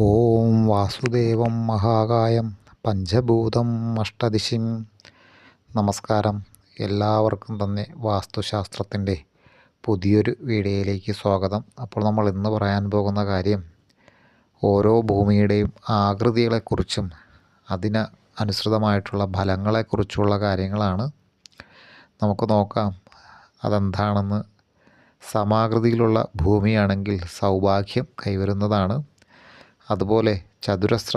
ഓം വാസുദേവം മഹാകായം പഞ്ചഭൂതം അഷ്ടദിശിം. നമസ്കാരം. എല്ലാവർക്കും തന്നെ വാസ്തുശാസ്ത്രത്തിൻ്റെ പുതിയൊരു വീഡിയോയിലേക്ക് സ്വാഗതം. അപ്പോൾ നമ്മൾ ഇന്ന് പറയാൻ പോകുന്ന കാര്യം ഓരോ ഭൂമിയുടെയും ആകൃതികളെക്കുറിച്ചും അതിന് അനുസൃതമായിട്ടുള്ള ഫലങ്ങളെക്കുറിച്ചുള്ള കാര്യങ്ങളാണ്. നമുക്ക് നോക്കാം അതെന്താണെന്ന്. സമാകൃതിയിലുള്ള ഭൂമിയാണെങ്കിൽ സൗഭാഗ്യം കൈവരുന്നതാണ്. അതുപോലെ ചതുരശ്ര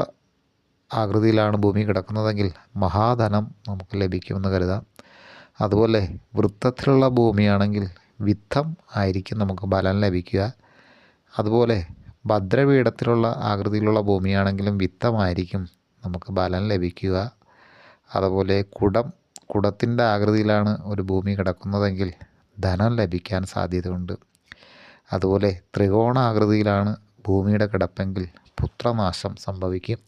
ആകൃതിയിലാണ് ഭൂമി കിടക്കുന്നതെങ്കിൽ മഹാധനം നമുക്ക് ലഭിക്കുമെന്ന് കരുതാം. അതുപോലെ വൃത്തത്തിലുള്ള ഭൂമിയാണെങ്കിൽ വിത്തം ആയിരിക്കും നമുക്ക് ബലം ലഭിക്കുക. അതുപോലെ ഭദ്രപീഠത്തിലുള്ള ആകൃതിയിലുള്ള ഭൂമിയാണെങ്കിലും വിത്തമായിരിക്കും നമുക്ക് ബലം ലഭിക്കുക. അതുപോലെ കുടത്തിൻ്റെ ആകൃതിയിലാണ് ഒരു ഭൂമി കിടക്കുന്നതെങ്കിൽ ധനം ലഭിക്കാൻ സാധ്യതയുണ്ട്. അതുപോലെ ത്രികോണാകൃതിയിലാണ് ഭൂമിയുടെ കിടപ്പെങ്കിൽ പുത്രനാശം സംഭവിക്കും.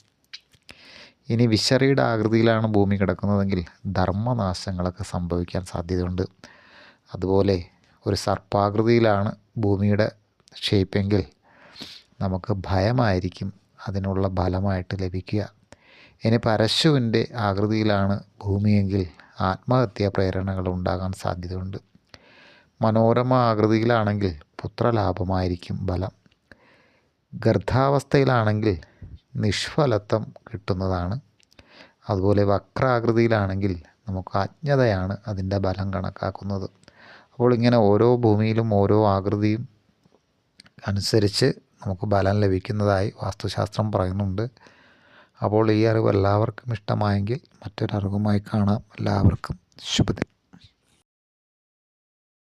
ഇനി വിശറിയുടെ ആകൃതിയിലാണ് ഭൂമി കിടക്കുന്നതെങ്കിൽ ധർമ്മനാശങ്ങളൊക്കെ സംഭവിക്കാൻ സാധ്യതയുണ്ട്. അതുപോലെ ഒരു സർപ്പാകൃതിയിലാണ് ഭൂമിയുടെ ഷേപ്പെങ്കിൽ നമുക്ക് ഭയമായിരിക്കും അതിനുള്ള ഫലമായിട്ട് ലഭിക്കുക. ഇനി പരശുവിൻ്റെ ആകൃതിയിലാണ് ഭൂമിയെങ്കിൽ ആത്മഹത്യാ പ്രേരണകൾ ഉണ്ടാകാൻ സാധ്യതയുണ്ട്. മനോരമ ആകൃതിയിലാണെങ്കിൽ പുത്രലാഭമായിരിക്കും ഫലം. ഗർഭാവസ്ഥയിലാണെങ്കിൽ നിഷ്ഫലത്വം കിട്ടുന്നതാണ്. അതുപോലെ വക്രാകൃതിയിലാണെങ്കിൽ നമുക്ക് അജ്ഞതയാണ് അതിൻ്റെ ഫലം കണക്കാക്കുന്നത്. അപ്പോൾ ഇങ്ങനെ ഓരോ ഭൂമിയിലും ഓരോ ആകൃതിയും അനുസരിച്ച് നമുക്ക് ഫലം ലഭിക്കുന്നതായി വാസ്തുശാസ്ത്രം പറയുന്നുണ്ട്. അപ്പോൾ ഈ അറിവ് എല്ലാവർക്കും ഇഷ്ടമായെങ്കിൽ മറ്റൊരറിവുമായി കാണാം. എല്ലാവർക്കും ശുഭദിനം.